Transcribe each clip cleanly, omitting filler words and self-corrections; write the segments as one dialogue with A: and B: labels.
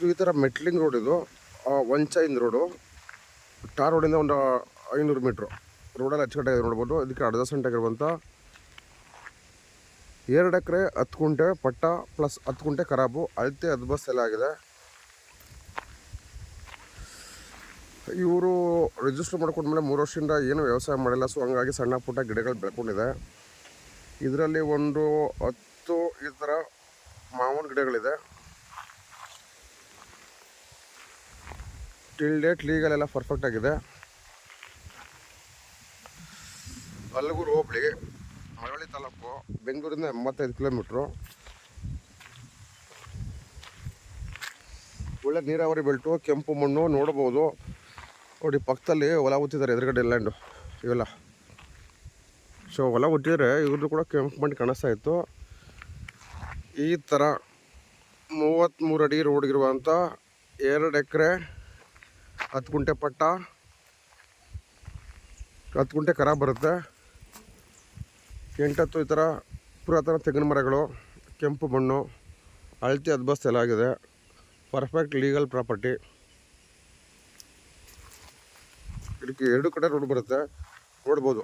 A: ಈ ಥರ metalling road ಇದು, ಒಂಚೈನ್ ರೋಡು. ಟಾರ್ ರೋಡಿಂದ ಒಂದು 500 ಮೀಟ್ರು ರೋಡಲ್ಲಿ ಅಚ್ಚುಕಟ್ಟಾಗಿದೆ ನೋಡ್ಬೋದು. ಇದಕ್ಕೆ ಅರ್ಧ ಸೆಂಟಾಗಿರುವಂಥ 2 ಎಕರೆ 10 ಗುಂಟೆ ಪಟ್ಟ ಪ್ಲಸ್ 10 ಗುಂಟೆ ಖರಾಬು, ಅಳತೆ ಅದ್ಬಸ್ ಎಲ್ಲ ಆಗಿದೆ. ಇವರು ರಿಜಿಸ್ಟರ್ ಮಾಡ್ಕೊಂಡ್ಮೇಲೆ 3 ವರ್ಷದಿಂದ ಏನು ವ್ಯವಸಾಯ ಮಾಡಿಲ್ಲ. ಸೊ ಹಂಗಾಗಿ ಸಣ್ಣ ಪುಟ್ಟ ಗಿಡಗಳು ಬೆಳ್ಕೊಂಡಿದೆ. ಇದರಲ್ಲಿ ಒಂದು 10 ಈ ಥರ ಮಾವಿನ ಗಿಡಗಳಿದೆ. ಟಿಲ್ ಡೇಟ್ ಲೀಗಲ್ ಎಲ್ಲ ಪರ್ಫೆಕ್ಟ್ ಆಗಿದೆ. ಅಲ್ಗೂರು ಹೋಬಳಿ, ಮಳವಳ್ಳಿ ತಾಲೂಕು, ಬೆಂಗಳೂರಿಂದ 85 ಕಿಲೋಮೀಟ್ರು. ಒಳ್ಳೆ ನೀರಾವರಿ ಬೆಲ್ಟು, ಕೆಂಪು ಮಣ್ಣು ನೋಡ್ಬೋದು. ನೋಡಿ ಪಕ್ಕದಲ್ಲಿ ಹೊಲ ಉತ್ತಿದ್ದಾರೆ, ಎದುರುಗಡೆ ಲ್ಯಾಂಡು ಇವೆಲ್ಲ. ಸೊ ಹೊಲ ಉತ್ತಿದ್ರೆ ಇವ್ರದ್ದು ಕೂಡ ಕೆಂಪು ಮಣ್ಣು ಕಾಣಿಸ್ತಾ ಇತ್ತು. ಈ ಥರ 33 ಅಡಿ ರೋಡ್ ಇರುವಂಥ 2 ಎಕರೆ 10 ಗುಂಟೆ ಪಟ್ಟ 10 ಗುಂಟೆ ಖರಾಬ್ ಬರುತ್ತೆ. 8-10 ಈ ಥರ ಪುರಾತನ ತೆಂಗಿನ ಮರಗಳು, ಕೆಂಪು ಮಣ್ಣು, ಅಳತೆ ಅದ್ಬಸ್ತ್ ಎಲ್ಲ ಆಗಿದೆ. Perfect legal property. ಇದಕ್ಕೆ 2 ಕಡೆ ರೋಡ್ ಬರುತ್ತೆ ನೋಡ್ಬೋದು.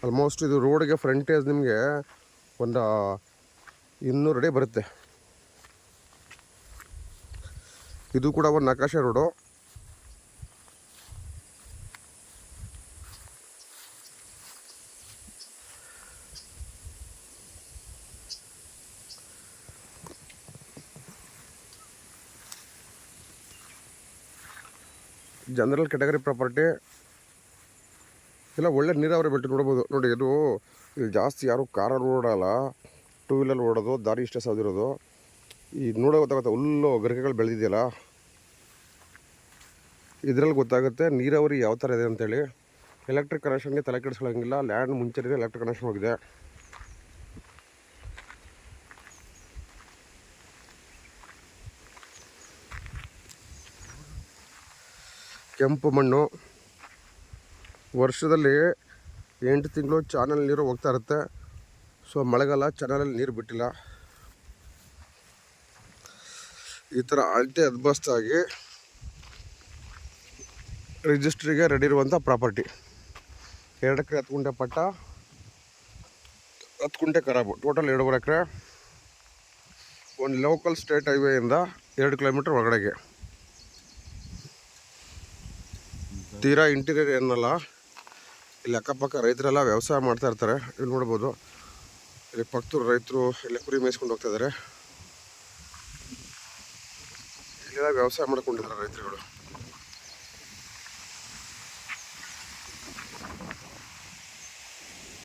A: ಆಲ್ಮೋಸ್ಟ್ ಇದು ರೋಡ್ಗೆ ಫ್ರಂಟೇಜ್ ನಿಮಗೆ ಒಂದು 200 ಅಡಿ ಬರುತ್ತೆ. ಇದು ಕೂಡ ಒಂದು ನಕಾಶೆ ರೋಡು. ಜನರಲ್ ಕ್ಯಾಟಗರಿ ಪ್ರಾಪರ್ಟಿ ಎಲ್ಲ ಒಳ್ಳೆ ನೀರಾವರಿ ಬೆಲ್ಟ್ ನೋಡ್ಬೋದು. ನೋಡಿ ಇದು ಇಲ್ಲಿ ಜಾಸ್ತಿ ಯಾರು ಕಾರಲ್ಲಿ ಓಡಲ್ಲ, 2 ವೀಲರ್ ಓಡೋದು, ದಾರಿ ಇಷ್ಟೇ ಸಾದಿರೋದು. ಈ ನೋಡೋ ಗೊತ್ತಾಗುತ್ತೆ ಹುಲ್ಲು ಗರಿಕೆಗಳು ಬೆಳೆದಿದೆಯಲ್ಲ, ಇದರಲ್ಲಿ ಗೊತ್ತಾಗುತ್ತೆ ನೀರಾವರಿ ಯಾವ ಥರ ಇದೆ ಅಂತೇಳಿ. ಎಲೆಕ್ಟ್ರಿಕ್ ಕನೆಕ್ಷನ್ಗೆ ತಲೆ ಕೆಡಿಸ್ಕೊಳ್ಳೋಂಗಿಲ್ಲ. ಲ್ಯಾಂಡ್ ಮುಂಚೆ ಎಲೆಕ್ಟ್ರಿಕ್ ಕನೆಕ್ಷನ್ ಹೋಗಿದೆ. ಕೆಂಪು ಮಣ್ಣು, ವರ್ಷದಲ್ಲಿ 8 ತಿಂಗಳು ಚಾನಲ್ ನೀರು ಹೋಗ್ತಾ ಇರುತ್ತೆ. ಸೊ ಮಳೆಗಾಲ ಚಾನಲಲ್ಲಿ ನೀರು ಬಿಟ್ಟಿಲ್ಲ. ಈ ಥರ ಅಳತೆ ಅದ್ಬಸ್ತಾಗಿ ರಿಜಿಸ್ಟ್ರಿಗೆ ರೆಡಿ ಇರುವಂಥ ಪ್ರಾಪರ್ಟಿ. 2 ಎಕರೆ 10 ಗುಂಟೆ ಪಟ್ಟ, 10 ಗುಂಟೆ ಖರಾಬು, ಟೋಟಲ್ 2.5 ಎಕರೆ. ಒಂದು ಲೋಕಲ್ ಸ್ಟೇಟ್ ಹೈವೇಯಿಂದ 2 ಕಿಲೋಮೀಟ್ರ್ ಒಳಗಡೆಗೆ. ತೀರಾ ಇಂಟೀರಿಯರ್ ಏನಲ್ಲ. ಇಲ್ಲಿ ಅಕ್ಕಪಕ್ಕ ರೈತರೆಲ್ಲ ವ್ಯವಸಾಯ ಮಾಡ್ತಾ ಇರ್ತಾರೆ. ಇಲ್ಲಿ ನೋಡ್ಬೋದು, ಇಲ್ಲಿ ಪಕ್ಕದ ರೈತರು ಇಲ್ಲಿ ಕುರಿ ಮೇಯಿಸ್ಕೊಂಡು ಹೋಗ್ತಾ ಇದ್ದಾರೆ. ಇಲ್ಲೆಲ್ಲ ವ್ಯವಸಾಯ ಮಾಡ್ಕೊಂಡಿದ್ದಾರೆ ರೈತರುಗಳು.